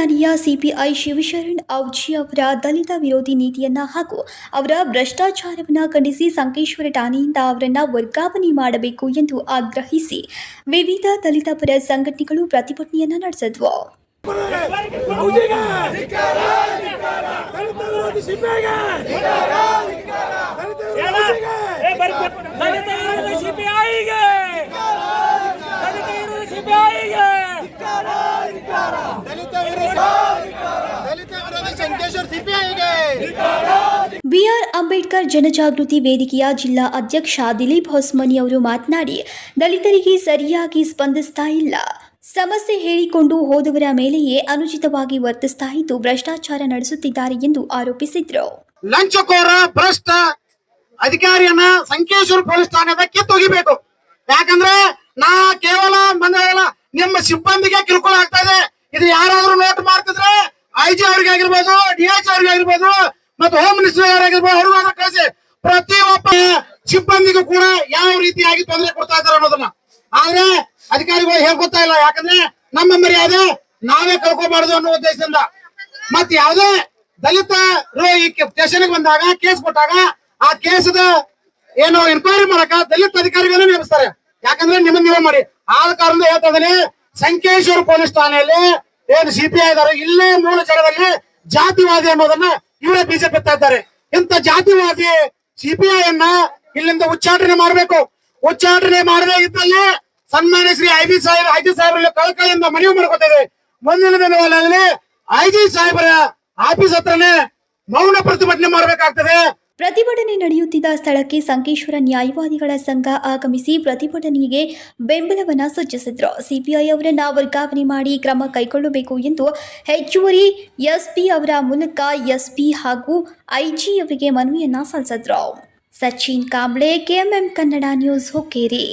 ಠಾಣೆಯ ಸಿಪಿಐ ಶಿವಶರಣ್ ಔಜಿ ಅವರ ದಲಿತ ವಿರೋಧಿ ನೀತಿಯನ್ನ ಹಾಗೂ ಅವರ ಭ್ರಷ್ಟಾಚಾರವನ್ನು ಖಂಡಿಸಿ ಸಂಕೇಶ್ವರ ಠಾಣೆಯಿಂದ ಅವರನ್ನು ವರ್ಗಾವಣೆ ಮಾಡಬೇಕು ಎಂದು ಆಗ್ರಹಿಸಿ ವಿವಿಧ ದಲಿತ ಪರ ಸಂಘಟನೆಗಳು ಪ್ರತಿಭಟನೆಯನ್ನು ನಡೆಸಿದ್ವು. ಬಿಆರ್ ಅಂಬೇಡ್ಕರ್ ಜನಜಾಗೃತಿ ವೇದಿಕೆಯ ಜಿಲ್ಲಾ ಅಧ್ಯಕ್ಷ ದಿಲೀಪ್ ಹೊಸ್ಮನಿ ಅವರು ಮಾತನಾಡಿ, ದಲಿತರಿಗೆ ಸರಿಯಾಗಿ ಸ್ಪಂದಿಸ್ತಾ ಇಲ್ಲ, ಸಮಸ್ಯೆ ಹೇಳಿಕೊಂಡು ಹೋದವರ ಮೇಲೆಯೇ ಅನುಚಿತವಾಗಿ ವರ್ತಿಸ್ತಾ ಇದ್ದು ಭ್ರಷ್ಟಾಚಾರ ನಡೆಸುತ್ತಿದ್ದಾರೆ ಎಂದು ಆರೋಪಿಸಿದರು. ಲಂಚಕೋರ ಭ್ರಷ್ಟ ಅಧಿಕಾರಿಯನ್ನ ಸಂಕೇಶ್ವರ ಪೊಲೀಸ್ ಠಾಣೆದ ಕಿತ್ತೊಗಿಬೇಕು. ಯಾಕಂದ್ರೆ ನಾ ಕೇವಲ ನಿಮ್ಮ ಸಿಬ್ಬಂದಿಗೆ ಕಿರುಕುಳ ಆಗ್ತಾ ಇದೆ. ಇದು ಯಾರಾದ್ರೂ ನೋಟ್ ಮಾಡ್ತಿದ್ರೆ ಐಜಿ ಅವ್ರಿಗೆ ಆಗಿರ್ಬೋದು, ಡಿಎಚ್ ಅವ್ರಿಗೆ ಆಗಿರ್ಬೋದು, ಮತ್ತು ಹೋಮ್ ಮಿನಿಸ್ಟರ್ ಅವರಾಗಿರ್ಬೋದು, ಅವ್ರಿಗೂ ಕಳಿಸಿ ಪ್ರತಿಯೊಬ್ಬ ಸಿಬ್ಬಂದಿಗೂ ಕೂಡ ಯಾವ ರೀತಿಯಾಗಿ ತೊಂದರೆ ಕೊಡ್ತಾ ಇದ್ದಾರೆ ಅನ್ನೋದನ್ನ. ಆದ್ರೆ ಅಧಿಕಾರಿಗಳು ಹೇಳ್ಕೊತಾ ಇಲ್ಲ. ಯಾಕಂದ್ರೆ ನಮ್ಮ ಮರ್ಯಾದೆ ನಾವೇ ಕಳ್ಕೊಬಾರ್ದು ಅನ್ನೋ ಉದ್ದೇಶದಿಂದ. ಮತ್ ಯಾವುದೇ ದಲಿತರು ಈ ಸ್ಟೇಷನ್ ಬಂದಾಗ ಕೇಸ್ ಕೊಟ್ಟಾಗ ಆ ಕೇಸದ ಏನು ಎನ್ಕ್ವೈರಿ ಮಾಡಕ ದಲಿತ ಅಧಿಕಾರಿಗಳನ್ನ ನೇಮಿಸ್ತಾರೆ. ಯಾಕಂದ್ರೆ ನೀವೇ ಮಾಡಿ. ಆದ ಕಾರಣ ಹೇಳ್ತಾ ಇದ್ದೀನಿ, ಸಂಕೇಶ್ವರ ಪೊಲೀಸ್ ಠಾಣೆಯಲ್ಲಿ ಏನು ಸಿಪಿಐ ಇದಾರೆ, ಇಲ್ಲೇ ಮೂಲ ಜಾಗದಲ್ಲಿ ಜಾತಿವಾದಿ ಅನ್ನೋದನ್ನ ಇವರೇ ಬಿಜೆಪಿ ಎತ್ತಾ ಇದ್ದಾರೆ. ಇಂತ ಜಾತಿವಾದಿ ಸಿಪಿಐ ಅನ್ನ ಇಲ್ಲಿಂದ ಉಚ್ಚಾಟನೆ ಮಾಡಬೇಕು. ಉಚ್ಚಾಟನೆ ಮಾಡದೇ ಇದ್ದಲ್ಲಿ ಸನ್ಮಾನ್ಯ ಶ್ರೀ ಐಜಿ ಸಾಹೇಬರಲ್ಲಿ ಕಳಕಳಿಯಿಂದ ಮನವಿ ಮಾಡ್ಕೊತೇವೆ. ಮುಂದಿನ ದಿನಗಳಲ್ಲಿ ಐಜಿ ಸಾಹೇಬರ ಆಫೀಸ್ ಹತ್ರನೇ ಮೌನ ಪ್ರತಿಭಟನೆ ಮಾಡಬೇಕಾಗ್ತದೆ. ಪ್ರತಿಭಟನೆ ನಡೆಯುತ್ತಿದ್ದ ಸ್ಥಳಕ್ಕೆ ಸಂಕೇಶ್ವರ ನ್ಯಾಯವಾದಿಗಳ ಸಂಘ ಆಗಮಿಸಿ ಪ್ರತಿಭಟನೆಗೆ ಬೆಂಬಲವನ್ನು ಸೂಚಿಸಿದ್ರು. ಸಿಪಿಐ ಅವರನ್ನು ವರ್ಗಾವಣೆ ಮಾಡಿ ಕ್ರಮ ಕೈಗೊಳ್ಳಬೇಕು ಎಂದು ಹೆಚ್ಚುವರಿ ಎಸ್ಪಿ ಅವರ ಮೂಲಕ ಎಸ್ಪಿ ಹಾಗೂ ಐಜಿ ಅವರಿಗೆ ಮನವಿಯನ್ನ ಸಲ್ಲಿಸಿದ್ರು. Sachin Kamble, KMM Kannada news, Hukkeri.